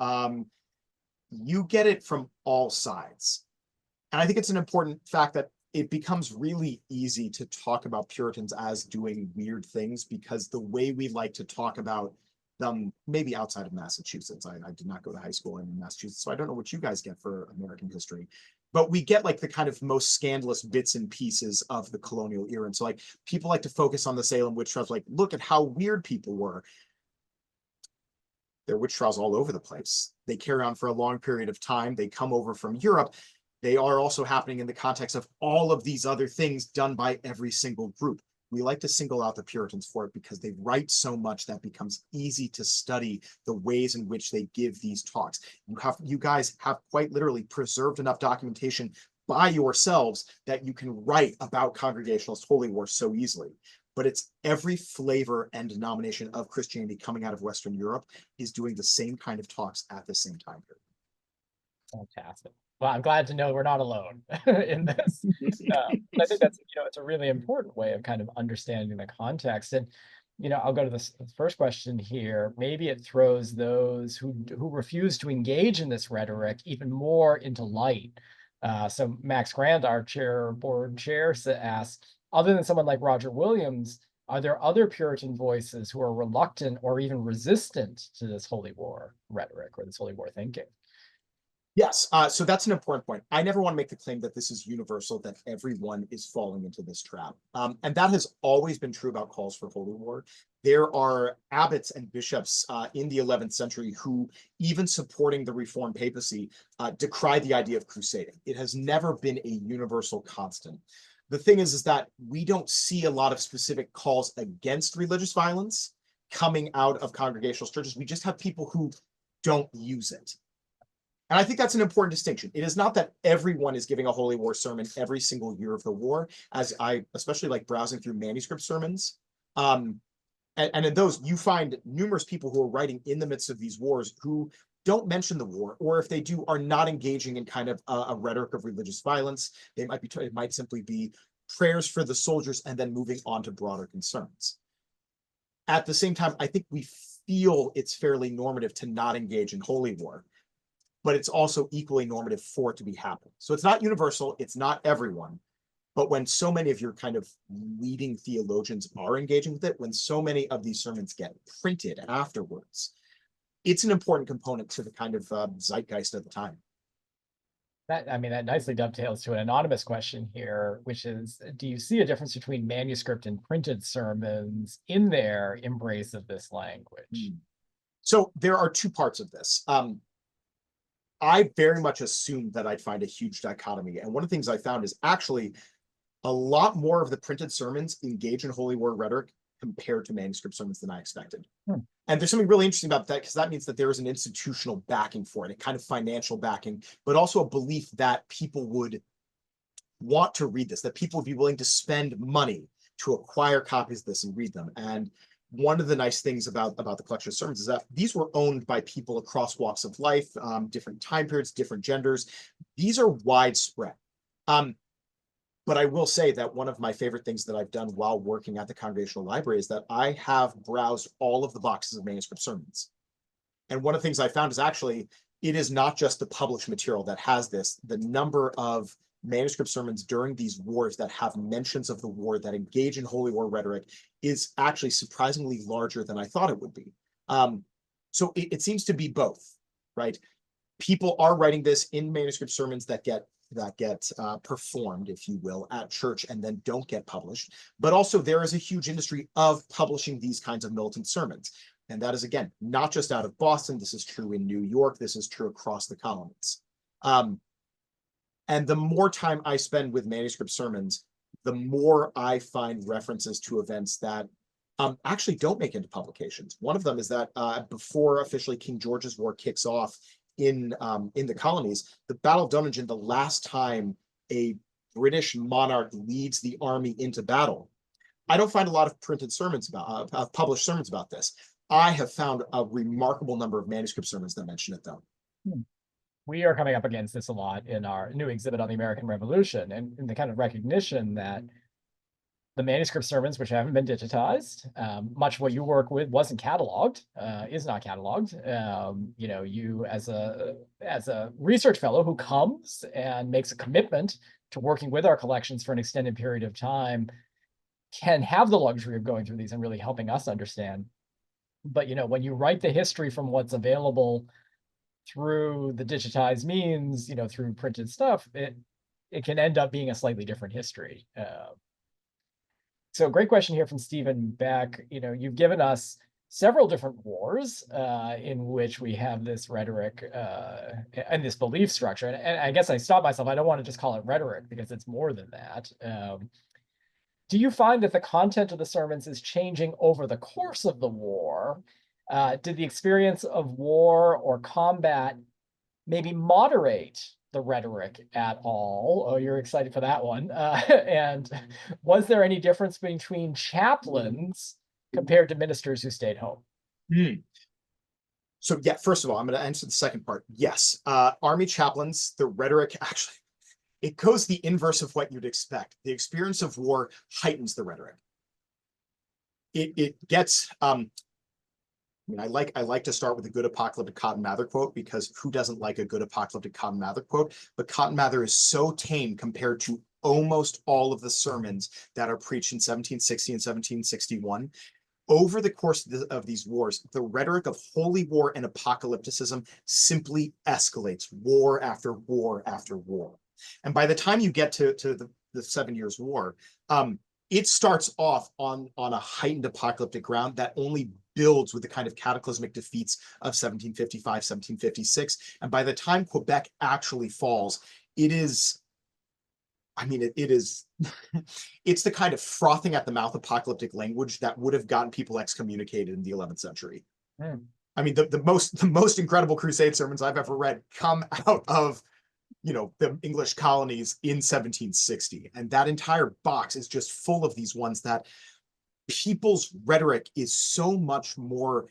You get it from all sides. And I think it's an important fact that it becomes really easy to talk about Puritans as doing weird things because the way we like to talk about them, maybe outside of Massachusetts. I did not go to high school in Massachusetts, so I don't know what you guys get for American history. But we get like the kind of most scandalous bits and pieces of the colonial era. And so like people like to focus on the Salem witch trials, like look at how weird people were. There are witch trials all over the place. They carry on for a long period of time. They come over from Europe. They are also happening in the context of all of these other things done by every single group. We like to single out the Puritans for it because they write so much that becomes easy to study the ways in which they give these talks. You guys have quite literally preserved enough documentation by yourselves that you can write about Congregationalist Holy War so easily. But it's every flavor and denomination of Christianity coming out of Western Europe is doing the same kind of talks at the same time period. Fantastic. Well, I'm glad to know we're not alone in this. I think that's, it's a really important way of kind of understanding the context. And, I'll go to the first question here. Maybe it throws those who refuse to engage in this rhetoric even more into light. So Max Grant, our board chair, asks, other than someone like Roger Williams, are there other Puritan voices who are reluctant or even resistant to this Holy War rhetoric or this Holy War thinking? Yes, so that's an important point. I never want to make the claim that this is universal, that everyone is falling into this trap. And that has always been true about calls for holy war. There are abbots and bishops in the 11th century who, even supporting the Reformed papacy, decried the idea of crusading. It has never been a universal constant. The thing is that we don't see a lot of specific calls against religious violence coming out of Congregationalist churches. We just have people who don't use it. And I think that's an important distinction. It is not that everyone is giving a holy war sermon every single year of the war, as I especially like browsing through manuscript sermons. And in those, you find numerous people who are writing in the midst of these wars who don't mention the war, or if they do, are not engaging in kind of a rhetoric of religious violence. It might simply be prayers for the soldiers and then moving on to broader concerns. At the same time, I think we feel it's fairly normative to not engage in holy war, but it's also equally normative for it to be happening. So it's not universal, it's not everyone, but when so many of your kind of leading theologians are engaging with it, when so many of these sermons get printed afterwards, it's an important component to the kind of zeitgeist of the time. That nicely dovetails to an anonymous question here, which is, do you see a difference between manuscript and printed sermons in their embrace of this language? So there are two parts of this. I very much assumed that I'd find a huge dichotomy. And one of the things I found is actually a lot more of the printed sermons engage in holy war rhetoric compared to manuscript sermons than I expected. Hmm. And there's something really interesting about that, because that means that there is an institutional backing for it, a kind of financial backing, but also a belief that people would want to read this, that people would be willing to spend money to acquire copies of this and read them. And one of the nice things about the collection of sermons is that these were owned by people across walks of life, different time periods, different genders. These are widespread. But I will say that one of my favorite things that I've done while working at the Congregational Library is that I have browsed all of the boxes of manuscript sermons. And one of the things I found is actually, it is not just the published material that has this. The number of manuscript sermons during these wars that have mentions of the war, that engage in holy war rhetoric, is actually surprisingly larger than I thought it would be. So it seems to be both, right? People are writing this in manuscript sermons that get performed, if you will, at church and then don't get published. But also there is a huge industry of publishing these kinds of militant sermons. And that is, again, not just out of Boston. This is true in New York. This is true across the colonies. And the more time I spend with manuscript sermons, the more I find references to events that actually don't make into publications. One of them is that before officially King George's War kicks off in the colonies, the Battle of Dunningen, the last time a British monarch leads the army into battle, I don't find a lot of printed sermons about published sermons about this. I have found a remarkable number of manuscript sermons that mention it, though. We are coming up against this a lot in our new exhibit on the American Revolution, and in the kind of recognition that the manuscript sermons, which haven't been digitized, much of what you work with wasn't cataloged, is not cataloged. You know, you as a research fellow who comes and makes a commitment to working with our collections for an extended period of time can have the luxury of going through these and really helping us understand. But, you know, when you write the history from what's available through the digitized means, you know, through printed stuff, it can end up being a slightly different history. So great question here from Stephen Beck. You know, you've given us several different wars in which we have this rhetoric and this belief structure. And I guess I stopped myself. I don't want to just call it rhetoric because it's more than that. Do you find that the content of the sermons is changing over the course of the war? Did the experience of war or combat maybe moderate the rhetoric at all? Oh, you're excited for that one. And was there any difference between chaplains compared to ministers who stayed home? So yeah, first of all, I'm going to answer the second part. Yes, army chaplains, the rhetoric actually, it goes the inverse of what you'd expect. The experience of war heightens the rhetoric. It gets, I mean, I like to start with a good apocalyptic Cotton Mather quote, because who doesn't like a good apocalyptic Cotton Mather quote? But Cotton Mather is so tame compared to almost all of the sermons that are preached in 1760 and 1761. Over the course of these wars, the rhetoric of holy war and apocalypticism simply escalates, war after war after war. And by the time you get to the 7 Years' War, it starts off on a heightened apocalyptic ground that only builds with the kind of cataclysmic defeats of 1755, 1756. And by the time Quebec actually falls, it is, I mean, it is, it's the kind of frothing at the mouth apocalyptic language that would have gotten people excommunicated in the 11th century. I mean, the most incredible crusade sermons I've ever read come out of, you know, the English colonies in 1760. And that entire box is just full of these ones that people's rhetoric is so much more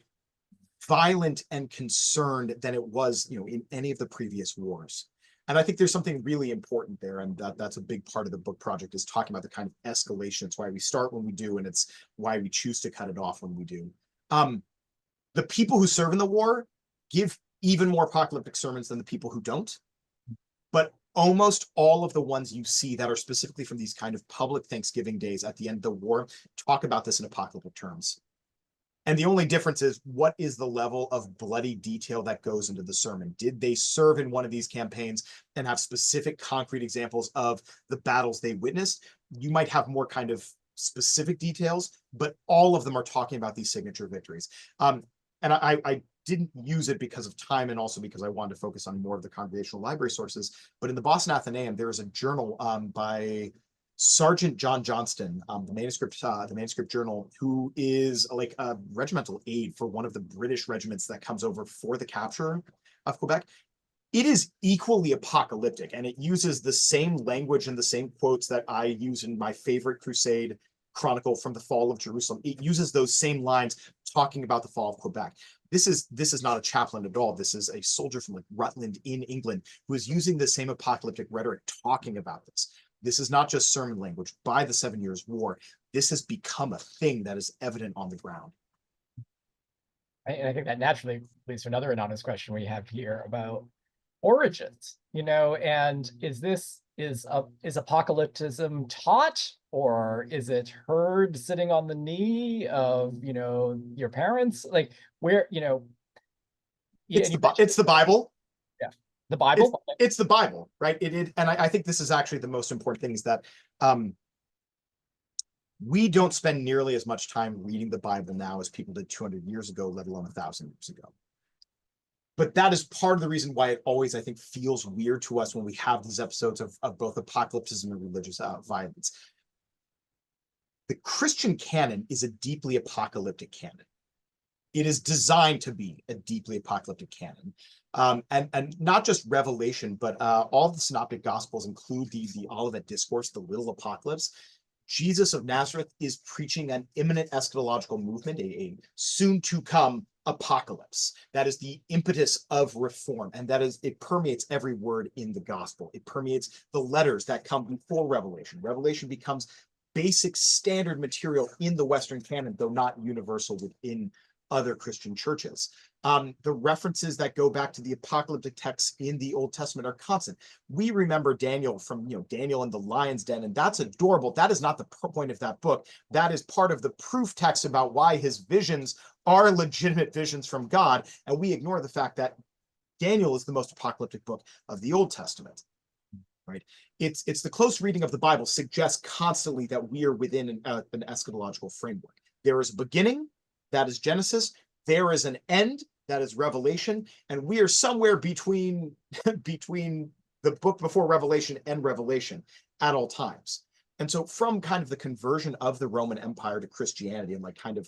violent and concerned than it was, you know, in any of the previous wars. And I think there's something really important there, and that's a big part of the book project, is talking about the kind of escalation. It's why we start when we do, and it's why we choose to cut it off when we do. The people who serve in the war give even more apocalyptic sermons than the people who don't. But almost all of the ones you see that are specifically from these kind of public Thanksgiving days at the end of the war talk about this in apocalyptic terms. And the only difference is, what is the level of bloody detail that goes into the sermon? Did they serve in one of these campaigns and have specific concrete examples of the battles they witnessed? You might have more kind of specific details, but all of them are talking about these signature victories. And I didn't use it because of time, and also because I wanted to focus on more of the Congregational Library sources. But in the Boston Athenaeum, there is a journal by Sergeant John Johnston, the manuscript journal, who is like a regimental aide for one of the British regiments that comes over for the capture of Quebec. It is equally apocalyptic, and it uses the same language and the same quotes that I use in my favorite Crusade chronicle from the fall of Jerusalem. It uses those same lines talking about the fall of Quebec. This is not a chaplain at all. This is a soldier from like Rutland in England who is using the same apocalyptic rhetoric talking about this. This is not just sermon language. By the 7 Years' War, this has become a thing that is evident on the ground. And I think that naturally leads to another anonymous question we have here about origins, and is apocalypticism taught, or is it heard sitting on the knee of your parents? Like, where it's the Bible. Yeah, the Bible. It's the Bible, right? And I think this is actually the most important thing, is that we don't spend nearly as much time reading the Bible now as people did 200 years ago, let alone 1,000 years ago. But that is part of the reason why it always, I think, feels weird to us when we have these episodes of both apocalypticism and religious violence. The Christian canon is a deeply apocalyptic canon. It is designed to be a deeply apocalyptic canon. And not just Revelation, but all of the Synoptic Gospels include the Olivet Discourse, the Little Apocalypse. Jesus of Nazareth is preaching an imminent eschatological movement, a soon-to-come apocalypse. That is the impetus of reform, and it permeates every word in the gospel. It permeates the letters that come before Revelation. Revelation becomes basic standard material in the Western canon, though not universal within other Christian churches. The references that go back to the apocalyptic texts in the Old Testament are constant. We remember Daniel from Daniel in the lion's den, and that's adorable. That is not the point of that book. That is part of the proof text about why his visions are legitimate visions from God, and we ignore the fact that Daniel is the most apocalyptic book of the Old Testament. Right? It's the close reading of the Bible suggests constantly that we are within an eschatological framework. There is a beginning, that is Genesis. There is an end, that is Revelation, and we are somewhere between the book before Revelation and Revelation at all times. And so from kind of the conversion of the Roman Empire to Christianity and like kind of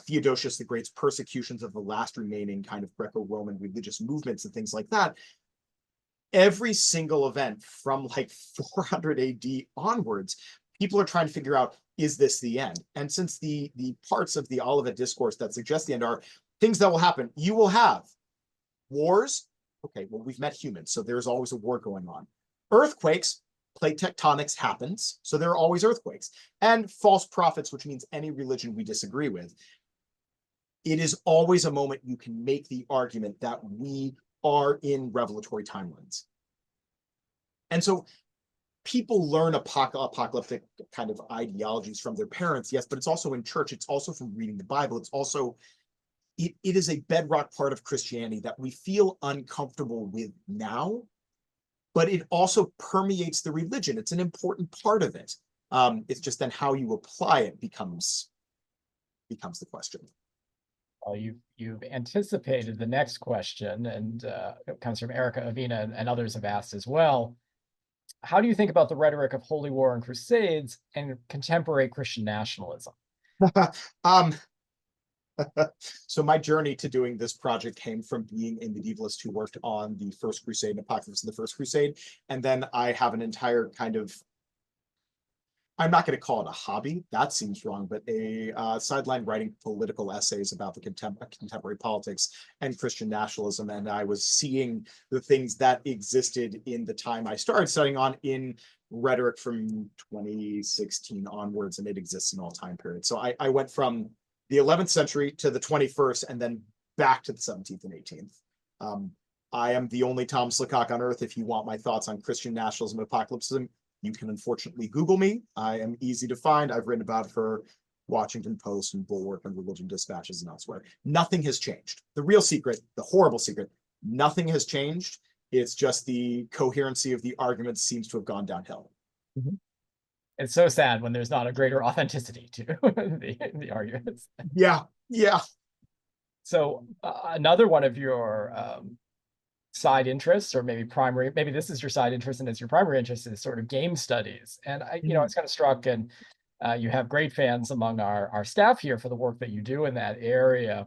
Theodosius the Great's persecutions of the last remaining kind of Greco-Roman religious movements and things like that, every single event from like 400 AD onwards, people are trying to figure out, is this the end? And since the parts of the Olivet Discourse that suggest the end are things that will happen, you will have wars. Okay, well, we've met humans, so there's always a war going on. Earthquakes, plate tectonics happens, so there are always earthquakes. And false prophets, which means any religion we disagree with. It is always a moment you can make the argument that we are in revelatory timelines. And so people learn apocalyptic kind of ideologies from their parents, yes, but it's also in church. It's also from reading the Bible. It's also, it is a bedrock part of Christianity that we feel uncomfortable with now, but it also permeates the religion. It's an important part of it. It's just then how you apply it becomes the question. Well, you've anticipated the next question, and it comes from Erica Avina, and others have asked as well. How do you think about the rhetoric of holy war and crusades and contemporary Christian nationalism? So my journey to doing this project came from being a medievalist who worked on the First Crusade and Apocalypse of the First Crusade. And then I have an entire kind of, I'm not going to call it a hobby, that seems wrong, but a sideline writing political essays about the contemporary politics and Christian nationalism. And I was seeing the things that existed in the time I started studying on in rhetoric from 2016 onwards, and it exists in all time periods. So I went from the 11th century to the 21st and then back to the 17th and 18th. I am the only Thomas Lecaque on earth. If you want my thoughts on Christian nationalism and apocalypticism, you can unfortunately Google me. I am easy to find. I've written about it for Washington Post and Bulwark and Religion Dispatches and elsewhere. Nothing has changed. The real secret, the horrible secret, nothing has changed. It's just the coherency of the arguments seems to have gone downhill. Mm-hmm. It's so sad when there's not a greater authenticity to the arguments. Yeah. So another one of your side interests, or maybe primary, maybe this is your side interest and it's your primary interest is sort of game studies. And I was kind of struck, and you have great fans among our staff here for the work that you do in that area.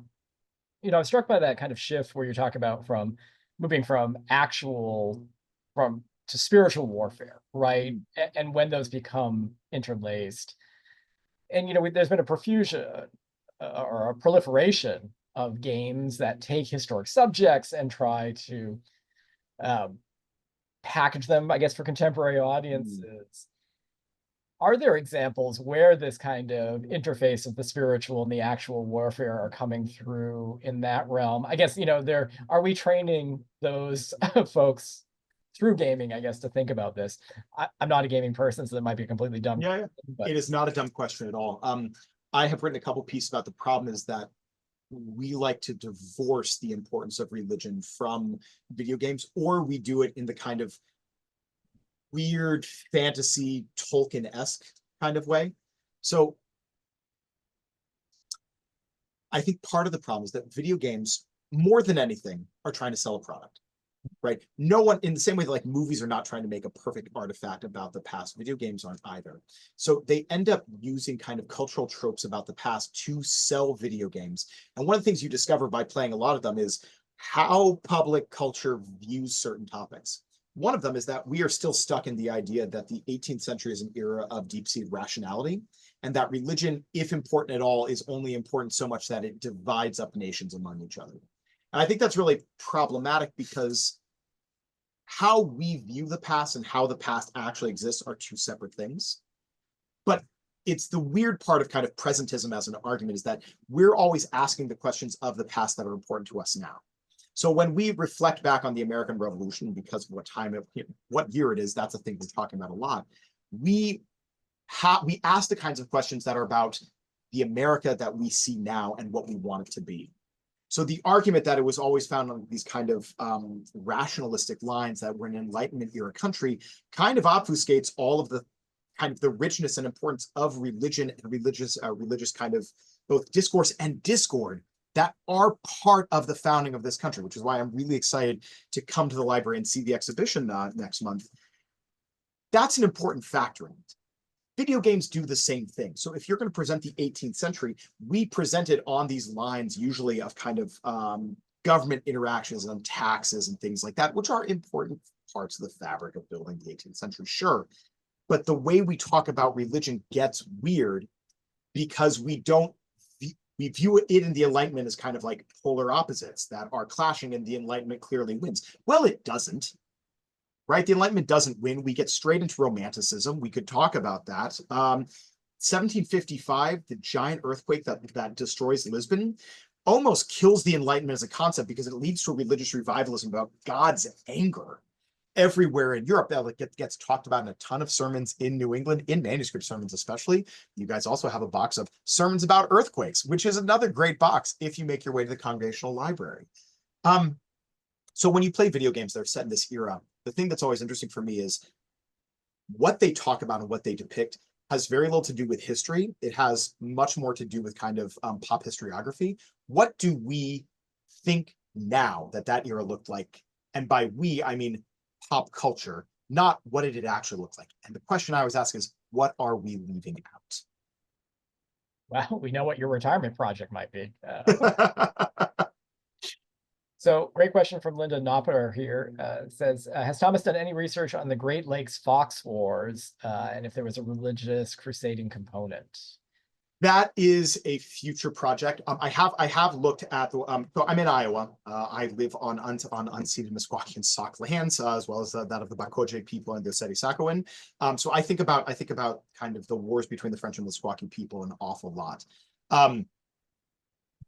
I was struck by that kind of shift where you're talking about from moving from to spiritual warfare, right? And when those become interlaced. And there's been a profusion or a proliferation of games that take historic subjects and try to um, package them, I guess, for contemporary audiences. Are there examples where this kind of interface of the spiritual and the actual warfare are coming through in that realm? I guess, are we training those folks through gaming, I guess, to think about this? I'm not a gaming person, so that might be a completely dumb Yeah, but it is not a dumb question at all. I have written a couple pieces about the problem is that we like to divorce the importance of religion from video games, or we do it in the kind of weird fantasy Tolkien-esque kind of way. So I think part of the problem is that video games, more than anything, are trying to sell a product, right? No one, in the same way that like movies are not trying to make a perfect artifact about the past, video games aren't either. So they end up using kind of cultural tropes about the past to sell video games. And one of the things you discover by playing a lot of them is how public culture views certain topics. One of them is that we are still stuck in the idea that the 18th century is an era of deep-seated rationality, and that religion, if important at all, is only important so much that it divides up nations among each other. And I think that's really problematic because how we view the past and how the past actually exists are two separate things. But it's the weird part of kind of presentism as an argument is that we're always asking the questions of the past that are important to us now. So when we reflect back on the American Revolution, because of what year it is, that's a thing we're talking about a lot. We ask the kinds of questions that are about the America that we see now and what we want it to be. So the argument that it was always found on these kind of rationalistic lines that we're an Enlightenment era country kind of obfuscates all of the kind of the richness and importance of religion and religious kind of both discourse and discord that are part of the founding of this country, which is why I'm really excited to come to the library and see the exhibition next month. That's an important factor in it. Video games do the same thing. So if you're going to present the 18th century, we present it on these lines usually of kind of government interactions and taxes and things like that, which are important parts of the fabric of building the 18th century, sure. But the way we talk about religion gets weird because we view it in the Enlightenment as kind of like polar opposites that are clashing and the Enlightenment clearly wins. Well, it doesn't. Right? The Enlightenment doesn't win. We get straight into Romanticism. We could talk about that. 1755, the giant earthquake that destroys Lisbon, almost kills the Enlightenment as a concept because it leads to a religious revivalism about God's anger everywhere in Europe. That gets talked about in a ton of sermons in New England, in manuscript sermons especially. You guys also have a box of sermons about earthquakes, which is another great box if you make your way to the Congregational Library. So when you play video games that are set in this era, the thing that's always interesting for me is what they talk about and what they depict has very little to do with history. It has much more to do with kind of pop historiography. What do we think now that era looked like? And by we, I mean pop culture, not what did it actually look like. And the question I always ask is, what are we leaving out? Well, we know what your retirement project might be. So great question from Linda Knopper here. Says, has Thomas done any research on the Great Lakes Fox Wars and if there was a religious crusading component? That is a future project. I have looked at the. So I'm in Iowa. I live on unceded Meskwaki and Sauk lands, as well as that of the Bakojay people and the Seti-Sakoin. So I think about kind of the wars between the French and Meskwaki people an awful lot.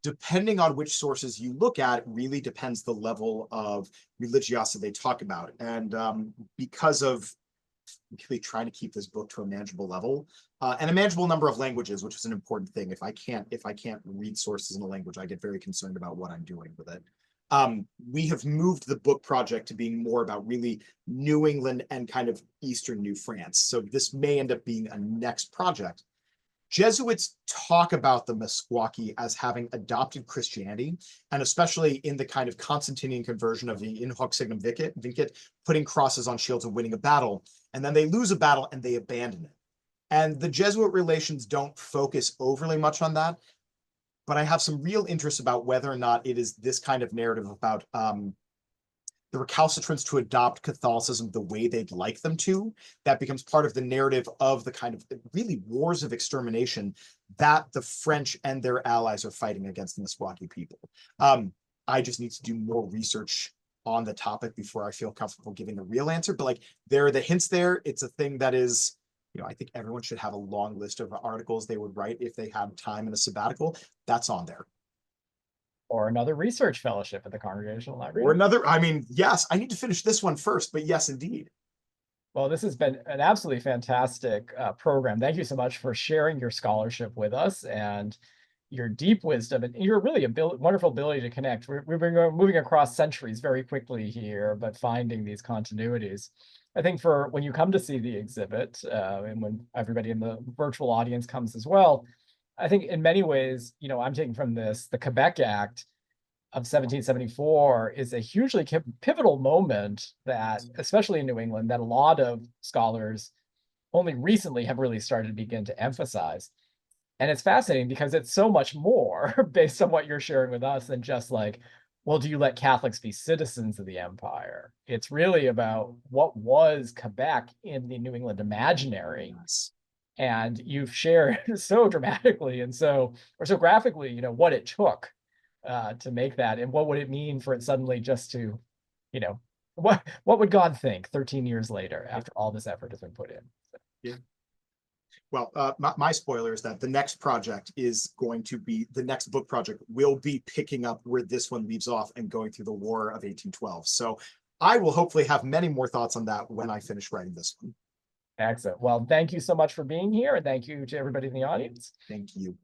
Depending on which sources you look at, really depends the level of religiosity they talk about. And because of really trying to keep this book to a manageable level and a manageable number of languages, which is an important thing. If I can't read sources in a language, I get very concerned about what I'm doing with it. We have moved the book project to being more about really New England and kind of Eastern New France. So this may end up being a next project. Jesuits talk about the Meskwaki as having adopted Christianity, and especially in the kind of Constantinian conversion of the in hoc signum vincit, putting crosses on shields and winning a battle, and then they lose a battle and they abandon it. And the Jesuit relations don't focus overly much on that, but I have some real interest about whether or not it is this kind of narrative about the recalcitrants to adopt Catholicism the way they'd like them to, that becomes part of the narrative of the kind of really wars of extermination that the French and their allies are fighting against the Meskwaki people. I just need to do more research on the topic before I feel comfortable giving a real answer, but like there are the hints there. It's a thing that is, I think everyone should have a long list of articles they would write if they had time in a sabbatical. That's on there. Or another research fellowship at the Congregational Library. Or another, yes, I need to finish this one first, but yes, indeed. Well, this has been an absolutely fantastic program. Thank you so much for sharing your scholarship with us and your deep wisdom and your really wonderful ability to connect. We've been moving across centuries very quickly here, but finding these continuities. I think for when you come to see the exhibit, and when everybody in the virtual audience comes as well, I think in many ways, I'm taking from this, the Quebec Act of 1774 is a hugely pivotal moment that, especially in New England, that a lot of scholars only recently have really started to begin to emphasize. And it's fascinating because it's so much more based on what you're sharing with us than just like, well, do you let Catholics be citizens of the empire? It's really about what was Quebec in the New England imaginary. And you've shared so dramatically and so graphically, what it took to make that, and what would it mean for it suddenly just to, what would God think 13 years later after all this effort has been put in? Yeah. Well, my spoiler is that the next project is going to be, the next book project will be picking up where this one leaves off and going through the War of 1812. So I will hopefully have many more thoughts on that when I finish writing this one. Excellent. Well, thank you so much for being here, and thank you to everybody in the audience. Thank you.